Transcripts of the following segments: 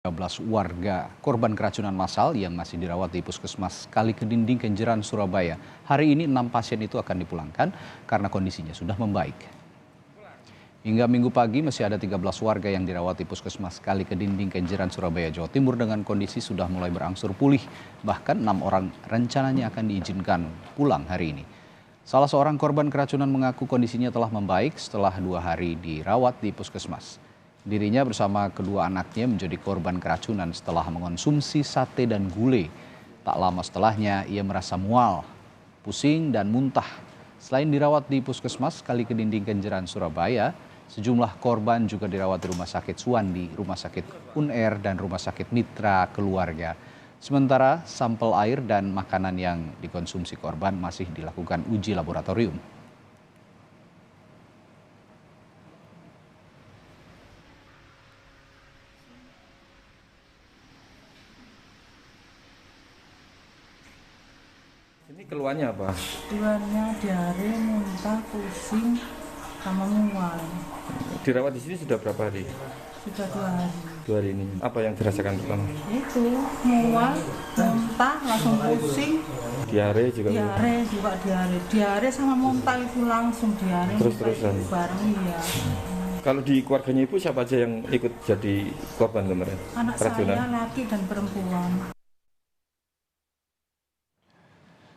13 warga korban keracunan massal yang masih dirawat di Puskesmas Kalikedinding, Kenjeran, Surabaya. Hari ini 6 pasien itu akan dipulangkan karena kondisinya sudah membaik. Hingga Minggu pagi masih ada 13 warga yang dirawat di Puskesmas Kalikedinding, Kenjeran, Surabaya, Jawa Timur dengan kondisi sudah mulai berangsur pulih. Bahkan 6 orang rencananya akan diizinkan pulang hari ini. Salah seorang korban keracunan mengaku kondisinya telah membaik setelah 2 hari dirawat di Puskesmas. Dirinya bersama kedua anaknya menjadi korban keracunan setelah mengonsumsi sate dan gulai. Tak lama setelahnya ia merasa mual, pusing dan muntah. Selain dirawat di Puskesmas Kalikedinding, Kenjeran, Surabaya, sejumlah korban juga dirawat di Rumah Sakit Suwandi, Rumah Sakit UNER, dan Rumah Sakit Mitra Keluarga. Sementara sampel air dan makanan yang dikonsumsi korban masih dilakukan uji laboratorium. Ini keluhannya apa? Keluarnya diare, muntah, pusing, sama mual. Dirawat di sini sudah berapa hari? Sudah 2 hari. 2 hari ini. Apa yang dirasakan pertama? Itu mual, muntah, langsung pusing, Diare juga. diare juga diare. Diare sama muntah itu langsung diare. Terus-terusan. Bareng ya. Kalau di keluarganya ibu siapa aja yang ikut jadi korban kemarin? Anak Keracunan. saya laki dan perempuan.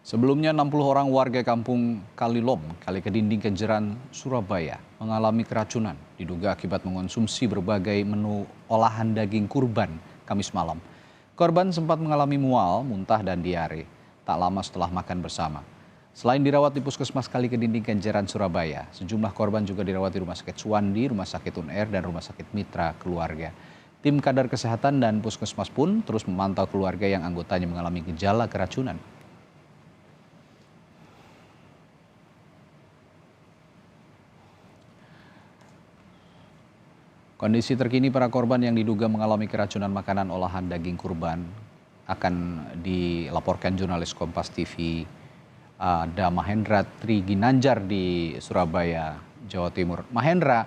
Sebelumnya 60 orang warga kampung Kalilom, Kalikedinding, Kenjeran, Surabaya mengalami keracunan diduga akibat mengonsumsi berbagai menu olahan daging kurban Kamis malam. Korban sempat mengalami mual, muntah dan diare tak lama setelah makan bersama. Selain dirawat di Puskesmas Kalikedinding, Kenjeran, Surabaya, sejumlah korban juga dirawat di Rumah Sakit Suwandi, Rumah Sakit UNER, dan Rumah Sakit Mitra Keluarga. Tim kadar kesehatan dan puskesmas pun terus memantau keluarga yang anggotanya mengalami gejala keracunan. Kondisi terkini para korban yang diduga mengalami keracunan makanan olahan daging kurban akan dilaporkan jurnalis Kompas TV ada Mahendra Triginanjar di Surabaya, Jawa Timur. Mahendra,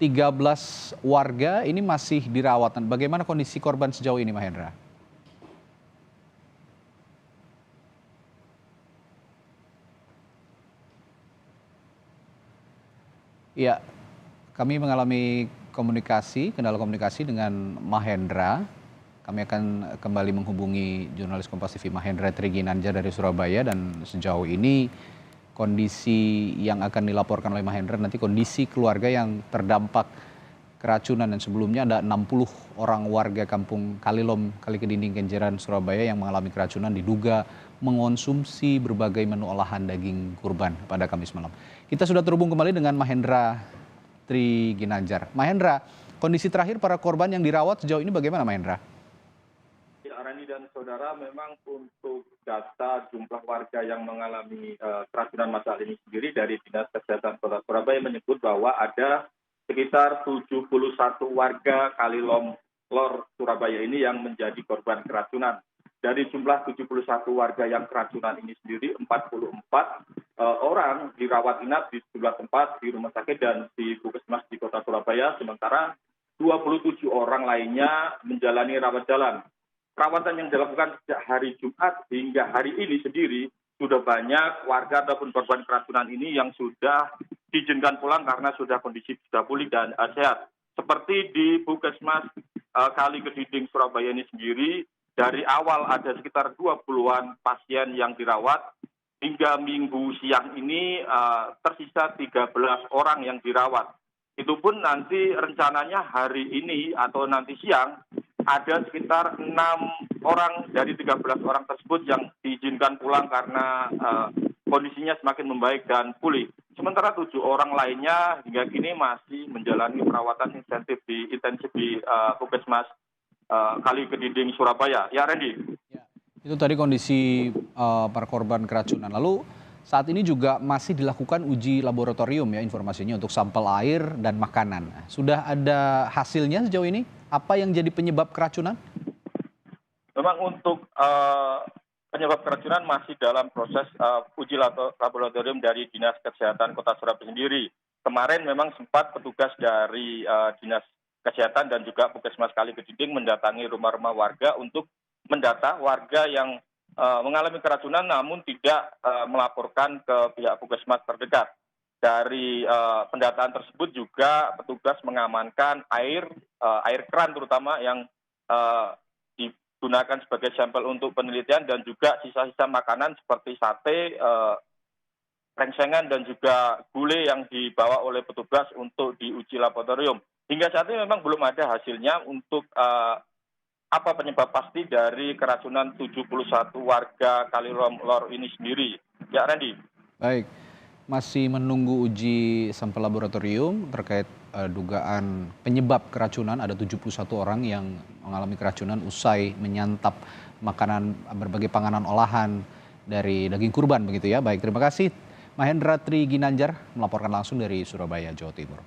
13 warga ini masih dirawat. Bagaimana kondisi korban sejauh ini, Mahendra? Ya, kami mengalami kendala komunikasi dengan Mahendra. Kami akan kembali menghubungi jurnalis Kompas TV Mahendra Triginanjar dari Surabaya, dan sejauh ini kondisi yang akan dilaporkan oleh Mahendra nanti kondisi keluarga yang terdampak keracunan, dan sebelumnya ada 60 orang warga kampung Kalilom, Kalikedinding, Kenjeran, Surabaya yang mengalami keracunan diduga mengonsumsi berbagai menu olahan daging kurban pada Kamis malam. Kita sudah terhubung kembali dengan Mahendra Triginanjar. Mahendra, kondisi terakhir para korban yang dirawat sejauh ini bagaimana, Mahendra? Ya, Rani dan saudara, memang untuk data jumlah warga yang mengalami keracunan massal ini sendiri dari Dinas Kesehatan Kota Surabaya menyebut bahwa ada sekitar 71 warga Kalilom Lor Surabaya ini yang menjadi korban keracunan. Dari jumlah 71 warga yang keracunan ini sendiri, 44 orang dirawat inap di sejumlah tempat di rumah sakit dan di puskesmas di Kota Surabaya, sementara 27 orang lainnya menjalani rawat jalan. Perawatan yang dilakukan sejak hari Jumat hingga hari ini sendiri, sudah banyak warga ataupun korban keracunan ini yang sudah diizinkan pulang karena sudah kondisi sudah pulih dan sehat. Seperti di Puskesmas Kalikedinding, Surabaya ini sendiri, dari awal ada sekitar 20-an pasien yang dirawat. Hingga Minggu siang ini tersisa 13 orang yang dirawat. Itu pun nanti rencananya hari ini atau nanti siang ada sekitar 6 orang dari 13 orang tersebut yang diizinkan pulang karena kondisinya semakin membaik dan pulih. Sementara 7 orang lainnya hingga kini masih menjalani perawatan intensif di Puskesmas Kalikedinding, Surabaya. Ya, Randy. Itu tadi kondisi para korban keracunan. Lalu saat ini juga masih dilakukan uji laboratorium ya informasinya untuk sampel air dan makanan. Sudah ada hasilnya sejauh ini? Apa yang jadi penyebab keracunan? Memang untuk penyebab keracunan masih dalam proses uji laboratorium dari Dinas Kesehatan Kota Surabaya sendiri. Kemarin memang sempat petugas dari Dinas Kesehatan dan juga Puskesmas Kali Kedinding mendatangi rumah-rumah warga untuk mendata warga yang mengalami keracunan namun tidak melaporkan ke pihak Puskesmas terdekat. Dari pendataan tersebut juga petugas mengamankan air keran terutama yang digunakan sebagai sampel untuk penelitian dan juga sisa-sisa makanan seperti sate, rengsengan dan juga gulai yang dibawa oleh petugas untuk diuji laboratorium. Hingga saat ini memang belum ada hasilnya untuk apa penyebab pasti dari keracunan 71 warga Kalilor ini sendiri. Ya, Randy. Baik, masih menunggu uji sampel laboratorium terkait dugaan penyebab keracunan. Ada 71 orang yang mengalami keracunan usai menyantap makanan berbagai panganan olahan dari daging kurban begitu ya. Baik, terima kasih Mahendra Tri Ginanjar melaporkan langsung dari Surabaya, Jawa Timur.